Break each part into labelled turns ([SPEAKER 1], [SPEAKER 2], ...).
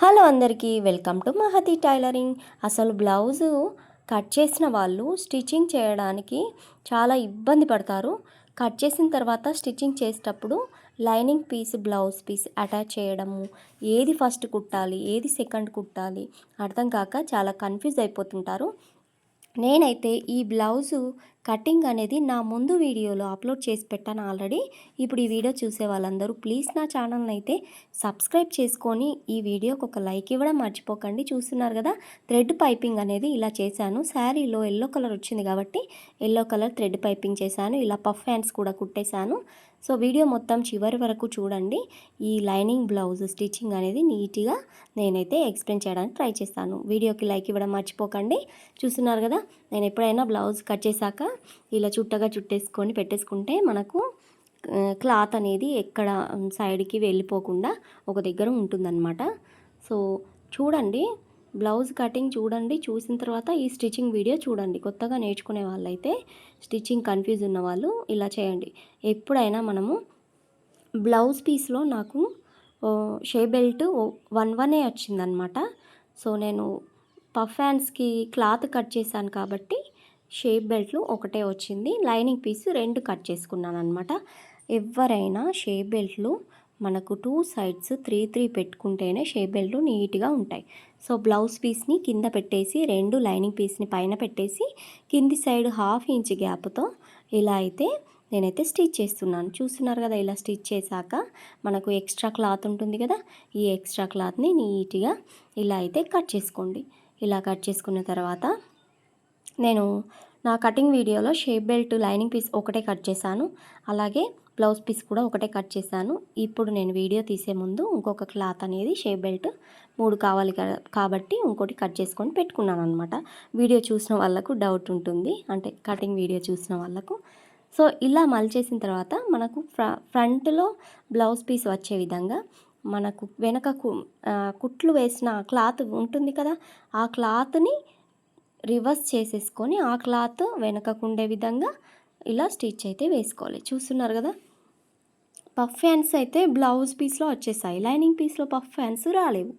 [SPEAKER 1] Hello అందరికీ welcome to Mahathi tailoring. అసలు blouse cut చేసిన వాళ్ళు స్టిచ్చింగ్ చేయడానికి చాలా ఇబ్బంది పడతారు. కట్ చేసిన తర్వాత స్టిచ్చింగ్ చేసేటప్పుడు lining piece blouse piece attach చేయడము, ఏది ఫస్ట్ కుట్టాలి ఏది సెకండ్ కుట్టాలి అర్థం కాక చాలా కన్ఫ్యూజ్ అయిపోతుంటారు. నేనైతే ఈ బ్లౌజు కటింగ్ అనేది నా ముందు వీడియోలో అప్లోడ్ చేసి పెట్టాను ఆల్రెడీ. ఇప్పుడు ఈ వీడియో చూసే వాళ్ళందరూ ప్లీజ్ నా ఛానల్ని అయితే సబ్స్క్రైబ్ చేసుకొని ఈ వీడియోకి ఒక లైక్ ఇవ్వడం మర్చిపోకండి. చూస్తున్నారు కదా, థ్రెడ్ పైపింగ్ అనేది ఇలా చేశాను. శారీలో ఎల్లో కలర్ వచ్చింది కాబట్టి ఎల్లో కలర్ థ్రెడ్ పైపింగ్ చేశాను. ఇలా పఫ్ హ్యాండ్స్ కూడా కుట్టేశాను. సో వీడియో మొత్తం చివరి వరకు చూడండి. ఈ లైనింగ్ బ్లౌజ్ స్టిచ్చింగ్ అనేది నీట్గా నేనైతే ఎక్స్ప్లెయిన్ చేయడానికి ట్రై చేస్తాను. వీడియోకి లైక్ ఇవ్వడం మర్చిపోకండి. చూస్తున్నారు కదా, నేను ఎప్పుడైనా బ్లౌజ్ కట్ చేశాక ఇలా చుట్టగా చుట్టేసుకొని పెట్టేసుకుంటే మనకు క్లాత్ అనేది ఎక్కడ సైడ్కి వెళ్ళిపోకుండా ఒక దగ్గర ఉంటుందన్నమాట. సో చూడండి, బ్లౌజ్ కటింగ్ చూడండి. చూసిన తర్వాత ఈ స్టిచ్చింగ్ వీడియో చూడండి. కొత్తగా నేర్చుకునే వాళ్ళైతే, స్టిచ్చింగ్ కన్ఫ్యూజ్ ఉన్న వాళ్ళు ఇలా చేయండి. ఎప్పుడైనా మనము బ్లౌజ్ పీస్లో నాకు షేప్ బెల్ట్ 1 వచ్చిందనమాట. సో నేను పఫ్ హ్యాండ్స్కి క్లాత్ కట్ చేశాను కాబట్టి షేప్ బెల్ట్లు ఒకటే వచ్చింది. లైనింగ్ పీస్ 2 కట్ చేసుకున్నాను అనమాట. ఎవరైనా షేప్ బెల్ట్లు మనకు 2 సైడ్స్ 3 పెట్టుకుంటేనే షేప్ బెల్ట్లు నీట్గా ఉంటాయి. సో బ్లౌజ్ పీస్ని కింద పెట్టేసి 2 లైనింగ్ పీస్ని పైన పెట్టేసి కింది సైడ్ 1/2 ఇంచ్ గ్యాప్తో ఇలా అయితే నేనైతే స్టిచ్ చేస్తున్నాను. చూస్తున్నారు కదా, ఇలా స్టిచ్ చేశాక మనకు ఎక్స్ట్రా క్లాత్ ఉంటుంది కదా, ఈ ఎక్స్ట్రా క్లాత్ని నీట్గా ఇలా అయితే కట్ చేసుకోండి. ఇలా కట్ చేసుకున్న తర్వాత నేను నా కటింగ్ వీడియోలో షేప్ బెల్ట్ లైనింగ్ పీస్ ఒకటే కట్ చేశాను, అలాగే బ్లౌజ్ పీస్ కూడా ఒకటే కట్ చేశాను. ఇప్పుడు నేను వీడియో తీసే ముందు ఇంకొక క్లాత్ అనేది షేప్ బెల్ట్ 3 కావాలి కాబట్టి ఇంకోటి కట్ చేసుకొని పెట్టుకున్నాను అనమాట. వీడియో చూసిన వాళ్ళకు డౌట్ ఉంటుంది, అంటే కటింగ్ వీడియో చూసిన వాళ్ళకు. సో ఇలా మలిచేసిన తర్వాత మనకు ఫ్రంట్లో బ్లౌజ్ పీస్ వచ్చే విధంగా మనకు వెనక కుట్లు వేసిన క్లాత్ ఉంటుంది కదా, ఆ క్లాత్ని రివర్స్ చేసేసుకొని ఆ క్లాత్ వెనకకు ఉండే విధంగా ఇలా స్టిచ్ అయితే వేసుకోవాలి. చూస్తున్నారు కదా, పఫ్ హ్యాండ్స్ అయితే బ్లౌజ్ పీస్లో వచ్చేసాయి, లైనింగ్ పీస్లో పఫ్ హ్యాండ్స్ రాలేవు.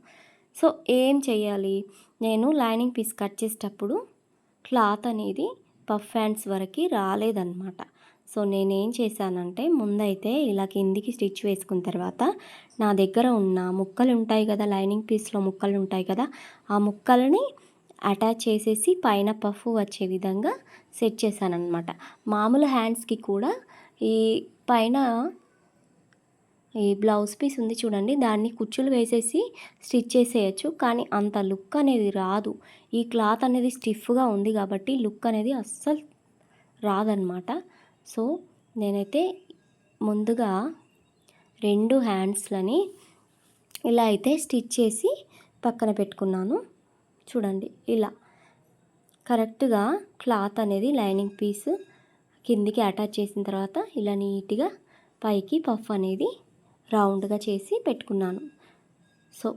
[SPEAKER 1] సో ఏం చేయాలి, నేను లైనింగ్ పీస్ కట్ చేసేటప్పుడు క్లాత్ అనేది పఫ్ హ్యాండ్స్ వరకు రాలేదన్నమాట. సో నేనేం చేశానంటే, ముందైతే ఇలా కిందికి స్టిచ్ వేసుకున్న తర్వాత నా దగ్గర ఉన్న ముక్కలు ఉంటాయి కదా, లైనింగ్ పీస్లో ముక్కలు ఉంటాయి కదా, ఆ ముక్కలని అటాచ్ చేసేసి పైన పఫ్ వచ్చే విధంగా సెట్ చేశానన్నమాట. మామూలు హ్యాండ్స్కి కూడా ఈ పైన ఈ బ్లౌజ్ పీస్ ఉంది చూడండి, దాన్ని కుచ్చులు వేసేసి స్టిచ్ చేసేయచ్చు, కానీ అంత లుక్ అనేది రాదు. ఈ క్లాత్ అనేది స్టిఫ్గా ఉంది కాబట్టి లుక్ అనేది అస్సలు రాదన్నమాట. సో నేనైతే ముందుగా 2 హ్యాండ్స్లని ఇలా అయితే స్టిచ్ చేసి పక్కన పెట్టుకున్నాను. చూడండి, ఇలా కరెక్ట్గా క్లాత్ అనేది లైనింగ్ పీస్ కిందికి అటాచ్ చేసిన తర్వాత ఇలా నీట్గా పైకి పఫ్ అనేది రౌండ్గా చేసి పెట్టుకున్నాను. సో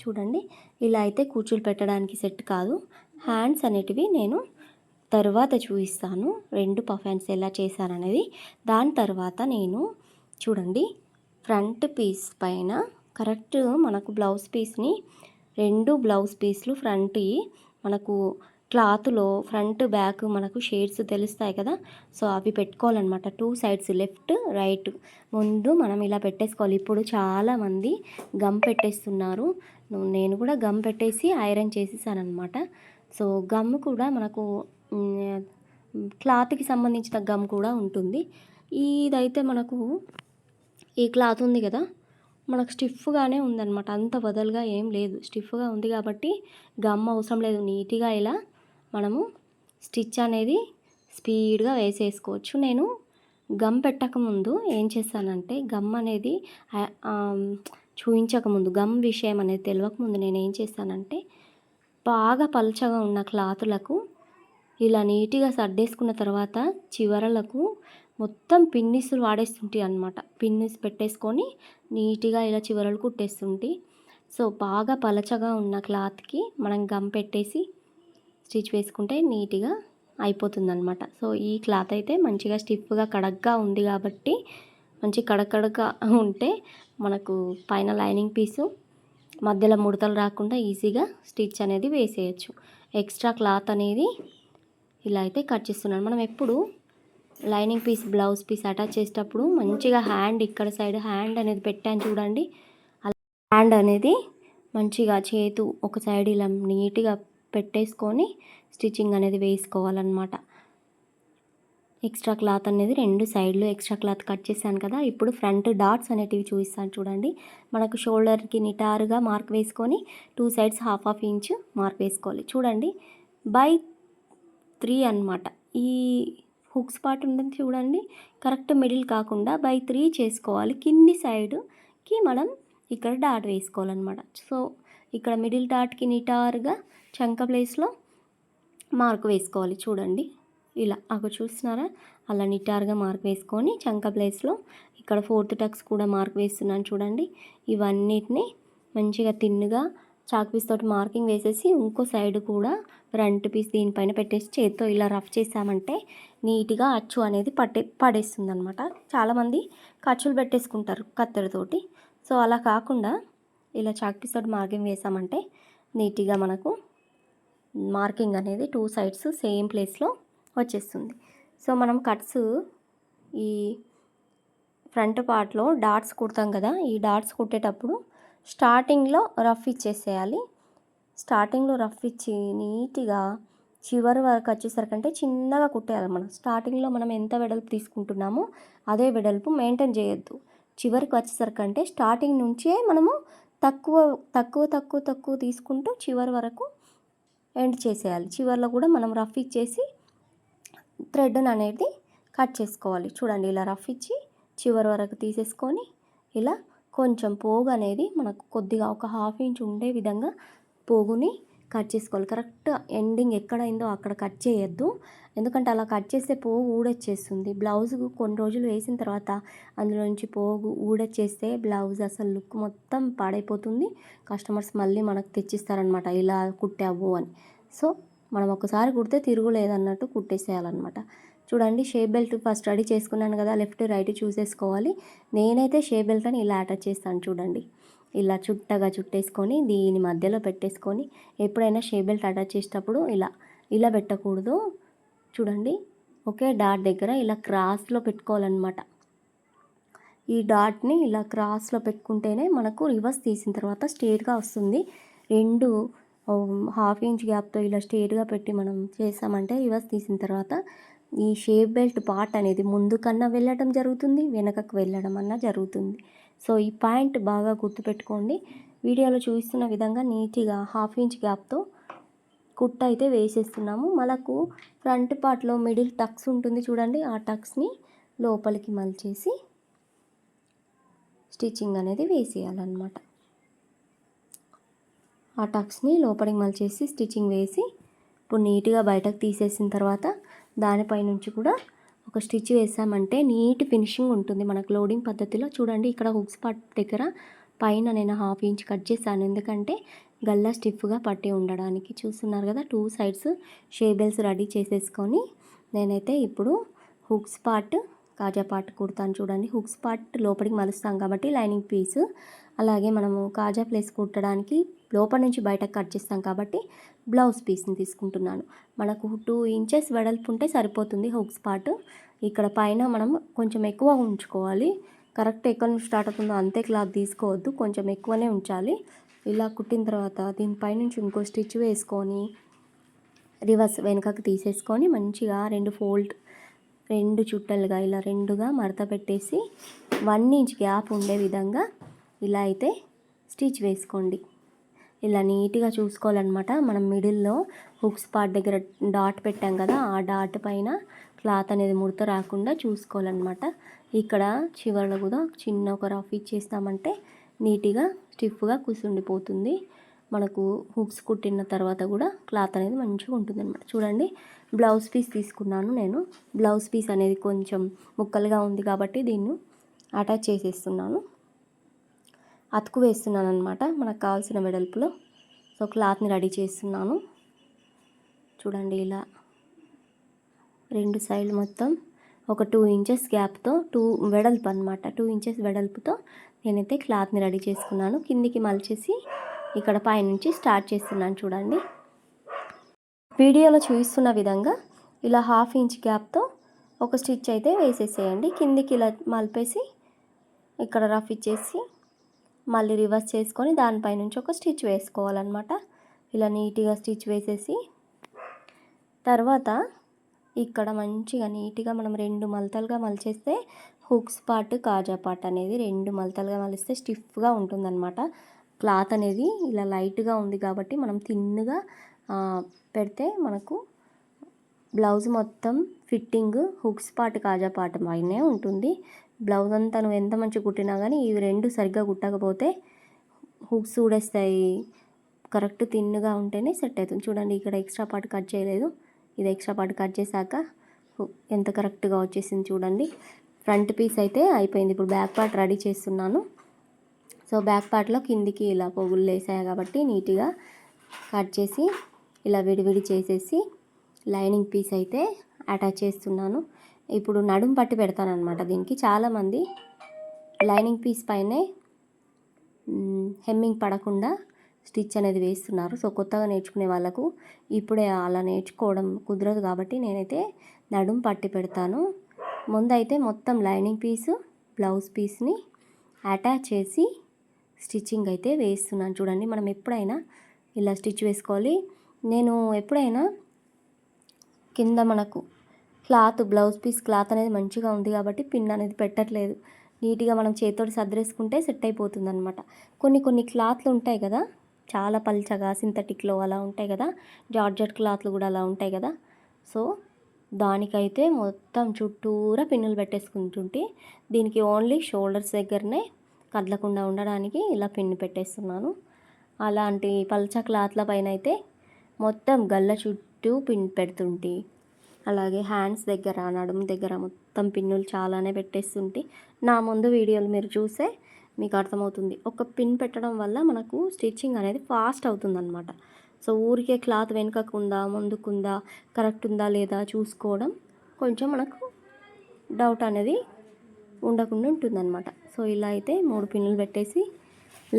[SPEAKER 1] చూడండి, ఇలా అయితే కూర్చులు పెట్టడానికి సెట్ కాదు. హ్యాండ్స్ అనేటివి నేను తర్వాత చూపిస్తాను, 2 పఫ్ హ్యాండ్స్ ఎలా చేశాననేది. దాని తర్వాత నేను చూడండి, ఫ్రంట్ పీస్ పైన కరెక్ట్ మనకు బ్లౌజ్ పీస్ని 2 బ్లౌజ్ పీస్లు ఫ్రంట్ మనకు క్లాత్లో ఫ్రంట్ బ్యాక్ మనకు షేడ్స్ తెలుస్తాయి కదా, సో అవి పెట్టుకోవాలన్నమాట. 2 సైడ్స్ లెఫ్ట్ రైట్ ముందు మనం ఇలా పెట్టేసుకోవాలి. ఇప్పుడు చాలామంది గమ్ పెట్టేస్తున్నారు, నేను కూడా గమ్ పెట్టేసి ఐరన్ చేసేసాను అనమాట. సో గమ్ కూడా మనకు క్లాత్కి సంబంధించిన గమ్ కూడా ఉంటుంది. ఇదైతే మనకు ఈ క్లాత్ ఉంది కదా, మనకు స్టిఫ్గానే ఉందన్నమాట, అంత వదలుగా ఏం లేదు, స్టిఫ్గా ఉంది కాబట్టి గమ్ అవసరం లేదు. నీట్గా ఇలా మనము స్టిచ్ అనేది స్పీడ్గా వేసేసుకోవచ్చు. నేను గమ్ పెట్టకముందు ఏం చేశానంటే, గమ్ అనేది చూపించకముందు, గమ్ విషయం అనేది తెలియకముందు నేను ఏం చేశానంటే, బాగా పల్చగా ఉన్న క్లాతులకు ఇలా నీట్గా సర్దేసుకున్న తర్వాత చివరలకు మొత్తం పిన్నిస్లు వాడేస్తుంటాయి అన్నమాట. పిన్నిస్ పెట్టేసుకొని నీట్గా ఇలా చివరలు కుట్టేస్తుంటాయి. సో బాగా పలచగా ఉన్న క్లాత్కి మనం గమ్ పెట్టేసి స్టిచ్ వేసుకుంటే నీట్గా అయిపోతుందన్నమాట. సో ఈ క్లాత్ అయితే మంచిగా స్టిఫ్గా కడగ్గా ఉంది కాబట్టి, మంచి కడకడగా ఉంటే మనకు పైన లైనింగ్ పీసు మధ్యలో ముడతలు రాకుండా ఈజీగా స్టిచ్ అనేది వేసేయచ్చు. ఎక్స్ట్రా క్లాత్ అనేది ఇలా అయితే కట్ చేస్తున్నాను. మనం ఎప్పుడు lining piece blouse piece attach చేసేటప్పుడు మంచిగా హ్యాండ్ ఇక్కడ సైడ్ హ్యాండ్ అనేది పెట్టాను చూడండి. అలా హ్యాండ్ అనేది మంచిగా చేతు ఒక సైడ్ ఇలా నీట్గా పెట్టేసుకొని స్టిచ్చింగ్ అనేది వేసుకోవాలన్నమాట. ఎక్స్ట్రా క్లాత్ అనేది 2 సైడ్లు ఎక్స్ట్రా క్లాత్ కట్ చేశాను కదా. ఇప్పుడు ఫ్రంట్ డాట్స్ అనేటివి చూపిస్తాను చూడండి. మనకు షోల్డర్కి నిటారుగా మార్క్ వేసుకొని 2 సైడ్స్ హాఫ్ ఇంచ్ మార్క్ వేసుకోవాలి. చూడండి బై 3 అన్నమాట. ఈ హుక్స్ పార్ట్ ఉంటుంది చూడండి, కరెక్ట్ మిడిల్ కాకుండా బై 3 చేసుకోవాలి. కింది సైడ్కి మనం ఇక్కడ డాట్ వేసుకోవాలన్నమాట. సో ఇక్కడ మిడిల్ డాట్కి నిటారుగా చంక ప్లేస్లో మార్క్ వేసుకోవాలి. చూడండి ఇలా చూస్తున్నారా, అలా నిటారుగా మార్క్ వేసుకొని చంక ప్లేస్లో ఇక్కడ 4th టక్స్ కూడా మార్క్ వేస్తున్నాను చూడండి. ఇవన్నిటిని మంచిగా తిన్నుగా చాక్ పీస్ తోటి మార్కింగ్ వేసేసి ఇంకో సైడ్ కూడా ఫ్రంట్ పీస్ దీనిపైన పెట్టేసి చేత్తో ఇలా రఫ్ చేసామంటే నీట్గా అచ్చు అనేది పడేస్తుంది అనమాట. చాలామంది ఖర్చులు పెట్టేసుకుంటారు కత్తెరతోటి. సో అలా కాకుండా ఇలా చాక్ పీస్ తోటి మార్కింగ్ వేసామంటే నీట్గా మనకు మార్కింగ్ అనేది 2 సైడ్స్ సేమ్ ప్లేస్లో వచ్చేస్తుంది. సో మనం కట్స్ ఈ ఫ్రంట్ పార్ట్లో డాట్స్ కుడతాం కదా, ఈ డాట్స్ కుట్టేటప్పుడు స్టార్టింగ్లో రఫ్ ఇచ్చేసేయాలి. స్టార్టింగ్లో రఫ్ ఇచ్చి నీట్గా చివరి వరకు వచ్చేసరికంటే చిన్నగా కుట్టేయాలి. మనం స్టార్టింగ్లో మనం ఎంత వెడల్పు తీసుకుంటున్నామో అదే వెడల్పు మెయింటైన్ చేయొద్దు. చివరికి వచ్చేసరికంటే స్టార్టింగ్ నుంచే మనము తక్కువ తీసుకుంటూ చివరి వరకు ఎండ్ చేసేయాలి. చివరిలో కూడా మనం రఫ్ ఇచ్చేసి థ్రెడ్ని అనేది కట్ చేసుకోవాలి. చూడండి ఇలా రఫ్ ఇచ్చి చివరి వరకు తీసేసుకొని ఇలా కొంచెం పోగు అనేది మనకు కొద్దిగా ఒక హాఫ్ ఇంచ్ ఉండే విధంగా పోగుని కట్ చేసుకోవాలి. కరెక్ట్ ఎండింగ్ ఎక్కడైందో అక్కడ కట్ చేయొద్దు, ఎందుకంటే అలా కట్ చేస్తే పోగు ఊడొచ్చేస్తుంది. బ్లౌజ్ కొన్ని రోజులు వేసిన తర్వాత అందులో నుంచి పోగు ఊడొచ్చేస్తే బ్లౌజ్ అసలు లుక్ మొత్తం పాడైపోతుంది. కస్టమర్స్ మళ్ళీ మనకు తెచ్చిస్తారనమాట ఇలా కుట్టావు అని. సో మనం ఒకసారి కుడితే తిరుగులేదన్నట్టు కుట్టేసేయాలన్నమాట. చూడండి షేప్ బెల్ట్ ఫస్ట్ రెడీ చేసుకున్నాను కదా, లెఫ్ట్ రైట్ చూసేసుకోవాలి. నేనైతే షేప్ బెల్ట్ అని ఇలా అటాచ్ చేస్తాను చూడండి. ఇలా చుట్టగా చుట్టేసుకొని దీని మధ్యలో పెట్టేసుకొని ఎప్పుడైనా షేప్ బెల్ట్ అటాచ్ చేసేటప్పుడు ఇలా పెట్టకూడదు. చూడండి ఒకే డాట్ దగ్గర ఇలా క్రాస్లో పెట్టుకోవాలన్నమాట. ఈ డాట్ని ఇలా క్రాస్లో పెట్టుకుంటేనే మనకు రివర్స్ తీసిన తర్వాత స్ట్రేట్గా వస్తుంది. 2 హాఫ్ ఇంచ్ గ్యాప్తో ఇలా స్ట్రేట్గా పెట్టి మనం చేసామంటే రివర్స్ తీసిన తర్వాత ఈ షేప్ బెల్ట్ పార్ట్ అనేది ముందుకన్నా వెళ్ళడం జరుగుతుంది, వెనకకు వెళ్ళడం అన్నా జరుగుతుంది. సో ఈ పాయింట్ బాగా గుర్తుపెట్టుకోండి. వీడియోలో చూపిస్తున్న విధంగా నీట్గా హాఫ్ ఇంచ్ గ్యాప్తో కుట్ట అయితే వేసేస్తున్నాము. మనకు ఫ్రంట్ పార్ట్లో మిడిల్ టక్స్ ఉంటుంది చూడండి, ఆ టక్స్ని లోపలికి మలిచేసి స్టిచ్చింగ్ అనేది వేసేయాలన్నమాట. ఆ టక్స్ని లోపలికి మలిచేసి స్టిచ్చింగ్ వేసి ఇప్పుడు నీట్గా బయటకు తీసేసిన తర్వాత దానిపై నుంచి కూడా ఒక స్టిచ్ వేసామంటే నీట్ ఫినిషింగ్ ఉంటుంది మనకు లోడింగ్ పద్ధతిలో. చూడండి ఇక్కడ హుక్స్ పార్ట్ దగ్గర పైన నేను హాఫ్ ఇంచ్ కట్ చేశాను, ఎందుకంటే గల్లా స్టిఫ్గా పట్టి ఉండడానికి. చూస్తున్నారు కదా 2 సైడ్స్ షేప్ బెల్ట్స్ రెడీ చేసేసుకొని నేనైతే ఇప్పుడు హుక్స్ పార్ట్ కాజా పార్ట్ కుడతాను చూడండి. హుక్స్ పార్ట్ లోపలికి మలుస్తాం కాబట్టి లైనింగ్ పీస్, అలాగే మనము కాజా ప్లేస్ కుట్టడానికి లోపల నుంచి బయటకు కట్ చేస్తాం కాబట్టి బ్లౌజ్ పీస్ని తీసుకుంటున్నాను. మనకు 2 ఇంచెస్ వెడల్పు ఉంటే సరిపోతుంది హుక్స్ పార్ట్. ఇక్కడ పైన మనం కొంచెం ఎక్కువ ఉంచుకోవాలి. కరెక్ట్ ఎక్కడ నుంచి స్టార్ట్ అవుతుందో అంతే క్లాత్ తీసుకోవద్దు, కొంచెం ఎక్కువనే ఉంచాలి. ఇలా కుట్టిన తర్వాత దీనిపై నుంచి ఇంకో స్టిచ్ వేసుకొని రివర్స్ వెనకకు తీసేసుకొని మంచిగా 2 చుట్టలుగా ఇలా 2గా మడత పెట్టేసి 1 ఇంచ్ గ్యాప్ ఉండే విధంగా ఇలా అయితే స్టిచ్ వేసుకోండి. ఇలా నీట్గా చూసుకోవాలన్నమాట. మనం మిడిల్లో హుక్స్ పార్ట్ దగ్గర డాట్ పెట్టాం కదా, ఆ డాట్ పైన క్లాత్ అనేది ముడత రాకుండా చూసుకోవాలన్నమాట. ఇక్కడ చివరలో కూడా చిన్న ఒక రఫ్ ఇచ్చేస్తామంటే నీట్గా స్టిఫ్గా కూర్చుండిపోతుంది. మనకు హుక్స్ కుట్టిన తర్వాత కూడా క్లాత్ అనేది మంచిగా ఉంటుంది అన్నమాట. చూడండి బ్లౌజ్ పీస్ తీసుకున్నాను నేను. బ్లౌజ్ పీస్ అనేది కొంచెం ముక్కలుగా ఉంది కాబట్టి దీన్ని అటాచ్ చేసేస్తున్నాను, అతుకు వేస్తున్నాను అనమాట మనకు కావాల్సిన వెడల్పులో. సో క్లాత్ని రెడీ చేస్తున్నాను చూడండి. ఇలా 2 సైడ్లు మొత్తం ఒక 2 ఇంచెస్ గ్యాప్తో వెడల్పు అనమాట, 2 ఇంచెస్ వెడల్పుతో నేనైతే క్లాత్ని రెడీ చేసుకున్నాను. కిందికి మలిచేసి ఇక్కడ పైనుంచి స్టార్ట్ చేస్తున్నాను చూడండి. వీడియోలో చూపిస్తున్న విధంగా ఇలా 1/2 ఇంచ్ గ్యాప్తో ఒక స్టిచ్ అయితే వేసేసేయండి. కిందికి ఇలా మలిపేసి ఇక్కడ రఫ్ ఇచ్చేసి మళ్ళీ రివర్స్ చేసుకొని దానిపై నుంచి ఒక స్టిచ్ వేసుకోవాలన్నమాట. ఇలా నీట్గా స్టిచ్ వేసేసి తర్వాత ఇక్కడ మంచిగా నీట్గా మనం 2 మలతలుగా మలిచేస్తే హుక్స్ పార్ట్ కాజా పార్ట్ అనేది 2 మలతలుగా మలిస్తే స్టిఫ్గా ఉంటుందన్నమాట. క్లాత్ అనేది ఇలా లైట్గా ఉంది కాబట్టి మనం థిన్గా పెడితే మనకు బ్లౌజ్ మొత్తం ఫిట్టింగ్ హుక్స్ పార్ట్ కాజా పార్ట్ పైనే ఉంటుంది. బ్లౌజ్ అంతా నువ్వు ఎంత మంచిగా కుట్టినా కానీ ఇవి 2 సరిగ్గా కుట్టకపోతే హుక్స్ ఊడేస్తాయి. కరెక్ట్ థిన్గా ఉంటేనే సెట్ అవుతుంది. చూడండి ఇక్కడ ఎక్స్ట్రా పార్ట్ కట్ చేయలేదు. ఇది ఎక్స్ట్రా పార్ట్ కట్ చేశాక ఎంత కరెక్ట్గా వచ్చేసింది చూడండి. ఫ్రంట్ పీస్ అయితే అయిపోయింది. ఇప్పుడు బ్యాక్ పార్ట్ రెడీ చేస్తున్నాను. సో బ్యాక్ పార్ట్లో కిందికి ఇలా పొగులు వేసాయి కాబట్టి నీట్గా కట్ చేసి ఇలా విడివిడి చేసేసి లైనింగ్ పీస్ అయితే అటాచ్ చేస్తున్నాను. ఇప్పుడు నడుము పట్టి పెడతాను అనమాట. దీనికి చాలామంది లైనింగ్ పీస్ పైనే హెమ్మింగ్ పడకుండా స్టిచ్ అనేది వేస్తున్నారు. సో కొత్తగా నేర్చుకునే వాళ్ళకు ఇప్పుడే అలా నేర్చుకోవడం కుదరదు కాబట్టి నేనైతే నడుము పట్టి పెడతాను. ముందైతే మొత్తం లైనింగ్ పీసు బ్లౌజ్ పీస్ని అటాచ్ చేసి స్టిచ్చింగ్ అయితే వేస్తున్నాను చూడండి. మనం ఎప్పుడైనా ఇలా స్టిచ్ వేసుకోవాలి. నేను ఎప్పుడైనా కింద మనకు క్లాత్ బ్లౌజ్ పీస్ క్లాత్ అనేది మంచిగా ఉంది కాబట్టి పిన్ అనేది పెట్టట్లేదు. నీట్గా మనం చేతితోటి సర్దేసుకుంటే సెట్ అయిపోతుంది అనమాట. కొన్ని క్లాత్లు ఉంటాయి కదా, చాలా పల్చగా సింథటిక్లో అలా ఉంటాయి కదా, జార్జెట్ క్లాత్లు కూడా అలా ఉంటాయి కదా. సో దానికైతే మొత్తం చుట్టూరా పిన్నులు పెట్టేసుకుంటుంటే దీనికి ఓన్లీ షోల్డర్స్ దగ్గరనే కదలకుండా ఉండడానికి ఇలా పిన్ పెట్టేస్తున్నాను. అలాంటి పల్చ క్లాత్ల పైన అయితే మొత్తం గల్ల చుట్టూ పిన్ పెడుతుంటే, అలాగే హ్యాండ్స్ దగ్గర నడుము దగ్గర మొత్తం పిన్నులు చాలానే పెట్టేస్తుంటే నా ముందు వీడియోలు మీరు చూసే మీకు అర్థమవుతుంది. ఒక పిన్ పెట్టడం వల్ల మనకు స్టిచ్చింగ్ అనేది ఫాస్ట్ అవుతుందన్నమాట. సో ఊరికే క్లాత్ వెనుకకుందా ముందుకుందా కరెక్ట్ ఉందా లేదా చూసుకోవడం కొంచెం మనకు డౌట్ అనేది ఉండకుండా ఉంటుందన్నమాట. సో ఇలా అయితే 3 పిన్నులు పెట్టేసి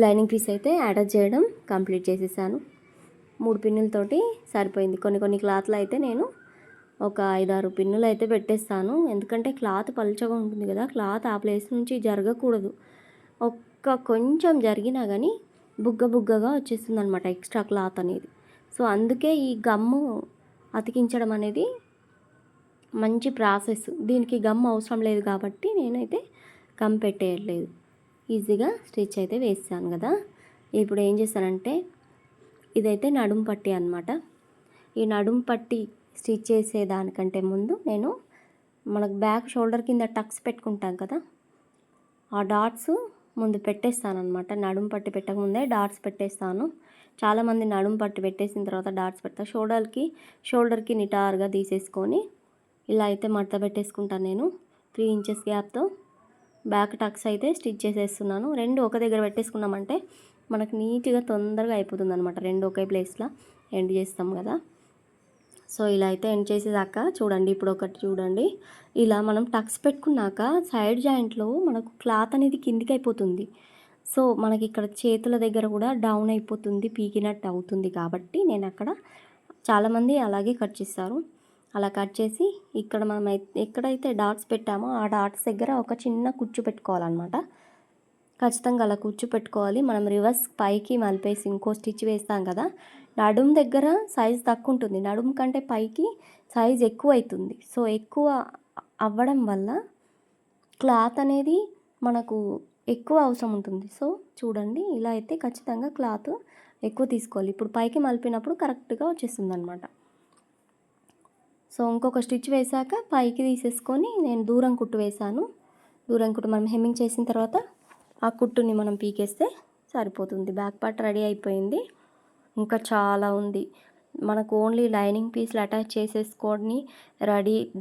[SPEAKER 1] లైనింగ్ పీస్ అయితే అటాచ్ చేయడం కంప్లీట్ చేసేసాను. 3 పిన్నులతోటి సరిపోయింది. కొన్ని క్లాత్లు అయితే నేను ఒక 5-6 పిన్నులు అయితే పెట్టేస్తాను. ఎందుకంటే క్లాత్ పలుచగా ఉంటుంది కదా, క్లాత్ ఆ ప్లేస్ నుంచి జరగకూడదు. కొంచెం జరిగినా కానీ బుగ్గగా వచ్చేస్తుంది అనమాట ఎక్స్ట్రా క్లాత్ అనేది. సో అందుకే ఈ గమ్ము అతికించడం అనేది మంచి ప్రాసెస్. దీనికి గమ్ అవసరం లేదు కాబట్టి నేనైతే గమ్ పెట్టేయట్లేదు. ఈజీగా స్టిచ్ అయితే వేసాను కదా. ఇప్పుడు ఏం చేస్తానంటే ఇదైతే నడుము పట్టి అనమాట. ఈ నడుము పట్టి స్టిచ్ చేసేదానికంటే ముందు నేను మనకు బ్యాక్ షోల్డర్ కింద టక్స్ పెట్టుకుంటాం కదా, ఆ డాట్స్ ముందు పెట్టేస్తాను అనమాట. నడుము పట్టి పెట్టకముందే డాట్స్ పెట్టేస్తాను. చాలామంది నడుము పట్టి పెట్టేసిన తర్వాత డాట్స్ పెడతారు. షోల్డర్కి నిటారుగా తీసేసుకొని ఇలా అయితే మడత పెట్టేసుకుంటాను నేను. 3 ఇంచెస్ గ్యాప్తో బ్యాక్ టక్స్ అయితే స్టిచ్ చేసేస్తున్నాను. 2 ఒక దగ్గర పెట్టేసుకున్నామంటే మనకు నీట్గా తొందరగా అయిపోతుంది అనమాట. 2 ఒకే ప్లేస్లో ఎండ్ చేస్తాం కదా. సో ఇలా అయితే ఎండ్ చేసేదాకా చూడండి. ఇప్పుడు ఒకటి చూడండి, ఇలా మనం టక్స్ పెట్టుకున్నాక సైడ్ జాయింట్లో మనకు క్లాత్ అనేది కిందికి అయిపోతుంది. సో మనకి ఇక్కడ చేతుల దగ్గర కూడా డౌన్ అయిపోతుంది, పీకినట్టు అవుతుంది. కాబట్టి నేను అక్కడ చాలామంది అలాగే కట్ చేస్తారు. అలా కట్ చేసి ఇక్కడ మనం ఎక్కడైతే డాట్స్ పెట్టామో ఆ డాట్స్ దగ్గర ఒక చిన్న కుచ్చు పెట్టుకోవాలన్నమాట. ఖచ్చితంగా అలా కుచ్చు పెట్టుకోవాలి. మనం రివర్స్ పైకి మలిపేసి ఇంకో స్టిచ్ వేస్తాం కదా, నడుము దగ్గర సైజ్ తక్కువ ఉంటుంది, నడుము కంటే పైకి సైజ్ ఎక్కువ అవుతుంది. సో ఎక్కువ అవ్వడం వల్ల క్లాత్ అనేది మనకు ఎక్కువ అవసరం ఉంటుంది. సో చూడండి, ఇలా అయితే ఖచ్చితంగా క్లాత్ ఎక్కువ తీసుకోవాలి. ఇప్పుడు పైకి మలిపినప్పుడు కరెక్ట్గా వచ్చేస్తుంది అనమాట. సో ఇంకొక స్టిచ్ వేసాక పైకి తీసేసుకొని నేను దూరం కుట్టు వేసాను. దూరం కుట్టు మనం హెమ్మింగ్ చేసిన తర్వాత ఆ కుట్టుని మనం పీకేస్తే సరిపోతుంది. బ్యాక్ పార్ట్ రెడీ అయిపోయింది. ఇంకా చాలా ఉంది. మనకు ఓన్లీ లైనింగ్ పీస్లు అటాచ్ చేసేసుకొని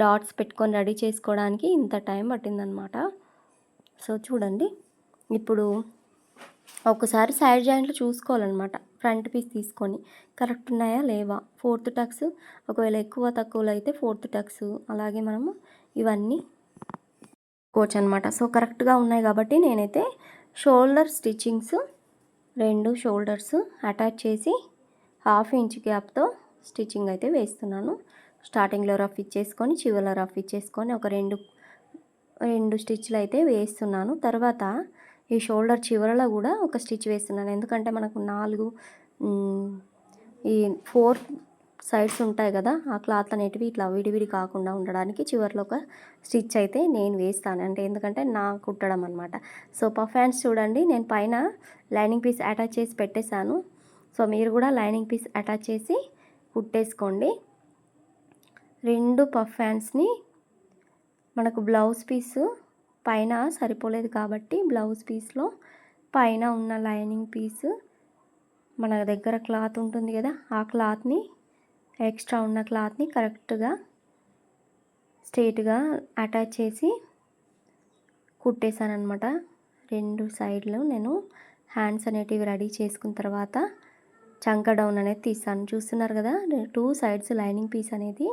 [SPEAKER 1] డాట్స్ పెట్టుకొని రెడీ చేసుకోవడానికి ఇంత టైం పట్టిందనమాట. సో చూడండి, ఇప్పుడు ఒకసారి సైడ్ జాయింట్లు చూసుకోవాలన్నమాట. ఫ్రంట్ పీస్ తీసుకొని కరెక్ట్ ఉన్నాయా లేవా, 4th టక్స్ ఒకవేళ ఎక్కువ తక్కువలో అయితే 4th టక్స్, అలాగే మనము ఇవన్నీ కోచ్ అనమాట. సో కరెక్ట్గా ఉన్నాయి కాబట్టి నేనైతే షోల్డర్ స్టిచ్చింగ్స్ 2 షోల్డర్స్ అటాచ్ చేసి 1/2 ఇంచ్ గ్యాప్తో స్టిచ్చింగ్ అయితే వేస్తున్నాను. స్టార్టింగ్లో రఫ్ ఇచ్చేసుకొని చివరిలో రఫ్ ఇచ్చేసుకొని ఒక రెండు స్టిచ్లు అయితే వేస్తున్నాను. తర్వాత ఈ షోల్డర్ చివరలో కూడా ఒక స్టిచ్ వేస్తున్నాను. ఎందుకంటే మనకు 4 ఈ 4 సైడ్స్ ఉంటాయి కదా, ఆ క్లాత్ అనేటివి ఇట్లా విడివిడి కాకుండా ఉండడానికి చివరిలో ఒక స్టిచ్ అయితే నేను వేస్తాను. అంటే ఎందుకంటే నా కుట్టడం అనమాట. సో పఫ్ హ్యాండ్స్ చూడండి, నేను పైన లైనింగ్ పీస్ అటాచ్ చేసి పెట్టేశాను. సో మీరు కూడా లైనింగ్ పీస్ అటాచ్ చేసి కుట్టేసుకోండి. 2 పఫ్ హ్యాండ్స్ని మనకు బ్లౌజ్ పీసు పైన సరిపోలేదు కాబట్టి బ్లౌజ్ పీస్లో పైన ఉన్న లైనింగ్ పీసు మన దగ్గర క్లాత్ ఉంటుంది కదా, ఆ క్లాత్ని ఎక్స్ట్రా ఉన్న క్లాత్ని కరెక్ట్గా స్ట్రైట్గా అటాచ్ చేసి కుట్టేశాను అనమాట. 2 సైడ్లు నేను హ్యాండ్స్ అనేటివి రెడీ చేసుకున్న తర్వాత చంక డౌన్ అనేది తీసాను. చూస్తున్నారు కదా, 2 సైడ్స్ లైనింగ్ పీస్ అనేది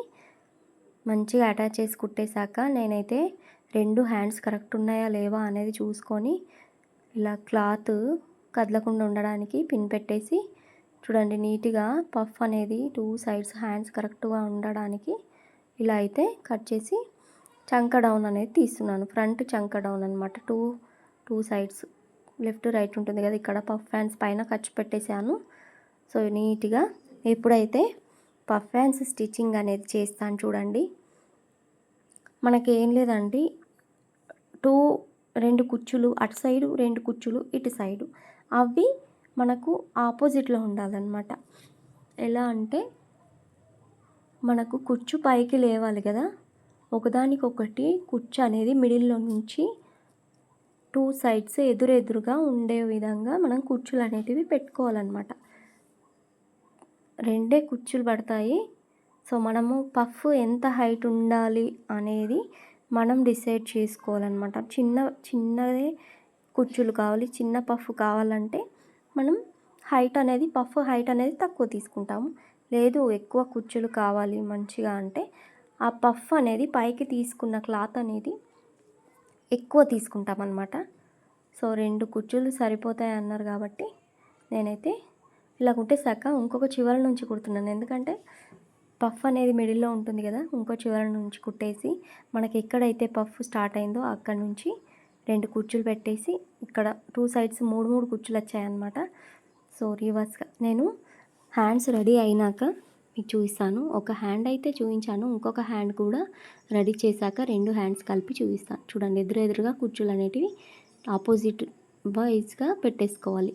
[SPEAKER 1] మంచిగా అటాచ్ చేసి కుట్టేశాక నేనైతే 2 హ్యాండ్స్ కరెక్ట్ ఉన్నాయా లేవా అనేది చూసుకొని ఇలా క్లాత్ కదలకుండా ఉండడానికి పిన్ పెట్టేసి చూడండి నీట్గా పఫ్ అనేది 2 సైడ్స్ హ్యాండ్స్ కరెక్ట్గా ఉండడానికి ఇలా అయితే కట్ చేసి చంక డౌన్ అనేది తీస్తున్నాను. ఫ్రంట్ చంక డౌన్ అనమాట. టూ సైడ్స్ లెఫ్ట్ రైట్ ఉంటుంది కదా, ఇక్కడ పఫ్ హ్యాండ్స్ పైన ఖర్చు పెట్టేశాను. సో నీట్గా ఎప్పుడైతే పఫ్ హ్యాండ్స్ స్టిచ్చింగ్ అనేది చేస్తాను చూడండి, మనకేం లేదండి, 2 కుచ్చులు అటు సైడు, 2 కుచ్చులు ఇటు సైడు, అవి మనకు ఆపోజిట్లో ఉండాలన్నమాట. ఎలా అంటే మనకు కుచ్చు పైకి లేవాలి కదా, ఒకదానికొకటి కుచ్చు అనేది మిడిల్లో నుంచి 2 సైడ్స్ ఎదురెదురుగా ఉండే విధంగా మనం కుచ్చులు అనేటివి పెట్టుకోవాలన్నమాట. 2 కుచ్చులు పడతాయి. సో మనము పఫ్ ఎంత హైట్ ఉండాలి అనేది మనం డిసైడ్ చేసుకోవాలన్నమాట. చిన్నదే కుచ్చులు కావాలి, చిన్న పఫ్ కావాలంటే మనం పఫ్ హైట్ అనేది తక్కువ తీసుకుంటాము. లేదు ఎక్కువ కుచ్చులు కావాలి మంచిగా అంటే ఆ పఫ్ అనేది పైకి తీసుకున్న క్లాత్ అనేది ఎక్కువ తీసుకుంటాం అన్నమాట. సో 2 కుచ్చులు సరిపోతాయి అన్నారు కాబట్టి నేనైతే ఇలా కుట్టేశాక ఇంకొక చివరి నుంచి కుడుతున్నాను. ఎందుకంటే పఫ్ అనేది మిడిల్లో ఉంటుంది కదా, ఇంకో చివరి నుంచి కుట్టేసి మనకి ఎక్కడైతే పఫ్ స్టార్ట్ అయిందో అక్కడ నుంచి 2 కుచ్చులు పెట్టేసి ఇక్కడ 2 సైడ్స్ 3 కుచ్చులు వచ్చాయన్నమాట. సో రివర్స్గా నేను హ్యాండ్స్ రెడీ అయినాక మీకు చూపిస్తాను. ఒక హ్యాండ్ అయితే చూపించాను, ఇంకొక హ్యాండ్ కూడా రెడీ చేశాక 2 హ్యాండ్స్ కలిపి చూపిస్తాను. చూడండి ఎదురుగా కుచ్చులు అనేటివి ఆపోజిట్ వైజ్గా పెట్టేసుకోవాలి.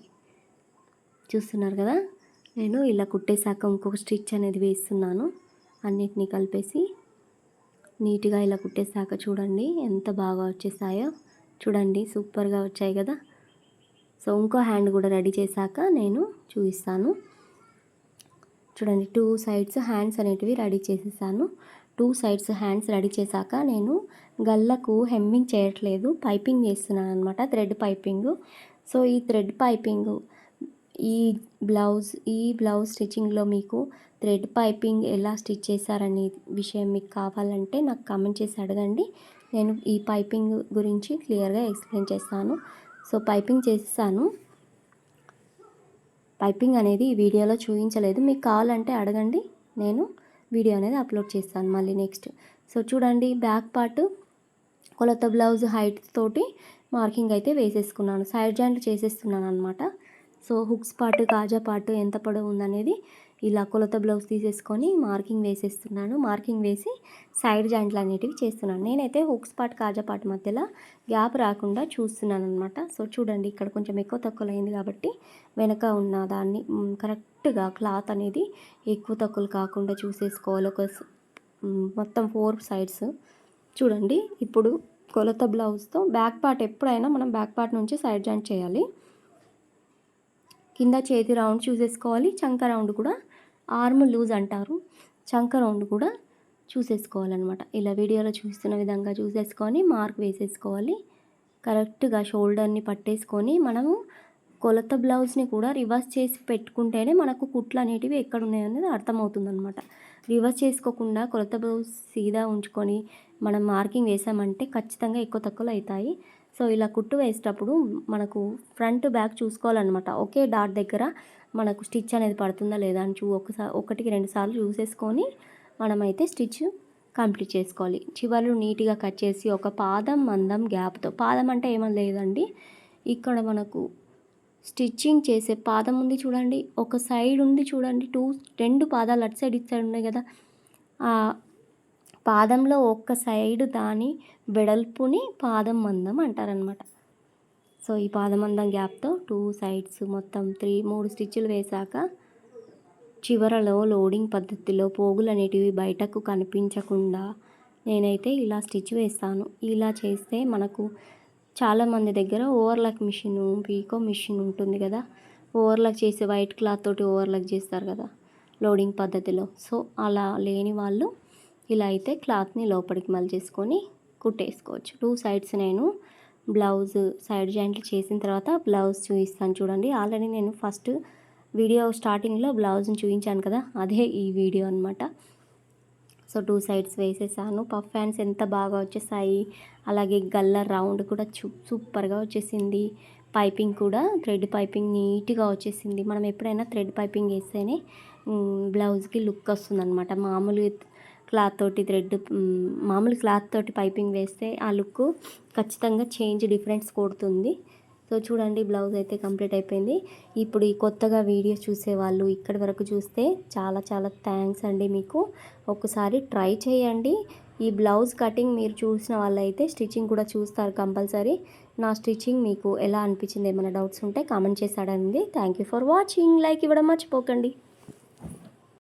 [SPEAKER 1] చూస్తున్నారు కదా, నేను ఇలా కుట్టేశాక ఇంకొక స్టిచ్ అనేది వేస్తున్నాను. అన్నిటినీ కలిపేసి నీట్గా ఇలా కుట్టేశాక చూడండి ఎంత బాగా వచ్చేసాయో. చూడండి సూపర్గా వచ్చాయి కదా. సో ఇంకో హ్యాండ్ కూడా రెడీ చేశాక నేను చూపిస్తాను. చూడండి 2 సైడ్స్ హ్యాండ్స్ అనేటివి రెడీ చేసేసాను. 2 సైడ్స్ హ్యాండ్స్ రెడీ చేశాక నేను గల్లకు హెమ్మింగ్ చేయట్లేదు, పైపింగ్ చేస్తున్నాను అనమాట, థ్రెడ్ పైపింగ్. సో ఈ థ్రెడ్ పైపింగ్ ఈ బ్లౌజ్ స్టిచ్చింగ్లో మీకు థ్రెడ్ పైపింగ్ ఎలా స్టిచ్ చేశారనే విషయం మీకు కావాలంటే నాకు కామెంట్ చేసి అడగండి. నేను ఈ పైపింగ్ గురించి క్లియర్గా ఎక్స్ప్లెయిన్ చేస్తాను. సో పైపింగ్ చేసేసాను. పైపింగ్ అనేది ఈ వీడియోలో చూపించలేదు, మీకు కావాలంటే అడగండి, నేను వీడియో అనేది అప్లోడ్ చేస్తాను మళ్ళీ నెక్స్ట్. సో చూడండి బ్యాక్ పార్ట్ కొలత బ్లౌజ్ హైట్ తోటి మార్కింగ్ అయితే వేసేసుకున్నాను, సైడ్ జాయింట్లు చేసేస్తున్నాను అనమాట. సో హుక్స్ పార్ట్ కాజా పార్ట్ ఎంత పొడవు ఉందనేది ఇలా కొలత బ్లౌజ్ తీసేసుకొని మార్కింగ్ వేసేస్తున్నాను. మార్కింగ్ వేసి సైడ్ జాయింట్లు అనేటివి చేస్తున్నాను. నేనైతే హుక్స్ పార్ట్ కాజా పార్ట్ మధ్యలో గ్యాప్ రాకుండా చూస్తున్నాను అనమాట. సో చూడండి ఇక్కడ కొంచెం ఎక్కువ తక్కువ అయింది కాబట్టి వెనక ఉన్న దాన్ని కరెక్ట్గా క్లాత్ అనేది ఎక్కువ తక్కువలు కాకుండా చూసేసుకోవాలి. మొత్తం 4 సైడ్స్ చూడండి. ఇప్పుడు కొలత బ్లౌజ్తో బ్యాక్ పార్ట్ ఎప్పుడైనా మనం బ్యాక్ పార్ట్ నుంచి సైడ్ జాయింట్ చేయాలి. కింద చేతి రౌండ్ చూసేసుకోవాలి, చంక రౌండ్ కూడా, ఆర్మ్ లూజ్ అంటారు, చంక రౌండ్ కూడా చూసేసుకోవాలన్నమాట. ఇలా వీడియోలో చూస్తున్న విధంగా చూసేసుకొని మార్క్ వేసేసుకోవాలి. కరెక్ట్గా షోల్డర్ని పట్టేసుకొని మనము కొలత బ్లౌజ్ని కూడా రివర్స్ చేసి పెట్టుకుంటేనే మనకు కుట్లు అనేటివి ఎక్కడ ఉన్నాయో అనేది అర్థమవుతుందన్నమాట. రివర్స్ చేసుకోకుండా కొలత బ్లౌజ్ సీదా ఉంచుకొని మనం మార్కింగ్ వేసామంటే ఖచ్చితంగా ఎక్కువ తక్కువలు అవుతాయి. సో ఇలా కుట్టు వేసేటప్పుడు మనకు ఫ్రంట్ బ్యాక్ చూసుకోవాలన్నమాట. ఒకే డాట్ దగ్గర మనకు స్టిచ్ అనేది పడుతుందా లేదా అని ఒకటికి 2 సార్లు చూసేసుకొని మనమైతే స్టిచ్ కంప్లీట్ చేసుకోవాలి. చివర్లు నీట్గా కట్ చేసి ఒక పాదం మందం గ్యాప్తో, పాదం అంటే ఏమీ లేదండి, ఇక్కడ మనకు స్టిచ్చింగ్ చేసే పాదం ఉంది చూడండి, ఒక సైడ్ ఉంది చూడండి, 2 పాదాలు అటు సైడ్ ఇటు సైడ్ ఉన్నాయి కదా, ఆ పాదంలో ఒక్క సైడ్ దాని వెడల్పుని పాదం మందం అంటారనమాట. సో ఈ పాదం మందం గ్యాప్తో 2 సైడ్స్ మొత్తం 3 స్టిచ్చులు వేశాక చివరలో లోడింగ్ పద్ధతిలో పోగులు అనేటివి బయటకు కనిపించకుండా నేనైతే ఇలా స్టిచ్ వేస్తాను. ఇలా చేస్తే మనకు చాలామంది దగ్గర ఓవర్లాక్ మిషన్, పీకో మిషన్ ఉంటుంది కదా, ఓవర్లాక్ చేసి వైట్ క్లాత్ తోటి ఓవర్లాక్ చేస్తారు కదా లోడింగ్ పద్ధతిలో. సో అలా లేని వాళ్ళు ఇలా అయితే క్లాత్ని లోపలికి మలిచేసుకొని కుట్టేసుకోవచ్చు. 2 సైడ్స్ నేను బ్లౌజ్ సైడ్ జాయింట్లు చేసిన తర్వాత బ్లౌజ్ చూపిస్తాను చూడండి. ఆల్రెడీ నేను ఫస్ట్ వీడియో స్టార్టింగ్లో బ్లౌజ్ని చూపించాను కదా, అదే ఈ వీడియో అనమాట. సో 2 సైడ్స్ వేసేసాను. పఫ్ హ్యాండ్స్ ఎంత బాగా వచ్చేసాయి, అలాగే గల్ల రౌండ్ కూడా సూపర్గా వచ్చేసింది. పైపింగ్ కూడా థ్రెడ్ పైపింగ్ నీట్గా వచ్చేసింది. మనం ఎప్పుడైనా థ్రెడ్ పైపింగ్ వేస్తేనే బ్లౌజ్కి లుక్ వస్తుందన్నమాట. మామూలు క్లాత్ తోటి పైపింగ్ వేస్తే ఆ లుక్ ఖచ్చితంగా డిఫరెన్స్ కొడుతుంది. సో చూడండి, బ్లౌజ్ అయితే కంప్లీట్ అయిపోయింది. ఇప్పుడు ఈ కొత్తగా వీడియో చూసేవాళ్ళు ఇక్కడి వరకు చూస్తే చాలా చాలా థ్యాంక్స్ అండి మీకు. ఒకసారి ట్రై చేయండి. ఈ బ్లౌజ్ కటింగ్ మీరు చూసిన వాళ్ళైతే స్టిచ్చింగ్ కూడా చూస్తారు కంపల్సరీ. నా స్టిచ్చింగ్ మీకు ఎలా అనిపించింది, ఏమైనా డౌట్స్ ఉంటే కామెంట్ చేసి అడగండి. Thank you for watching. Like ఇవ్వడం మర్చిపోకండి.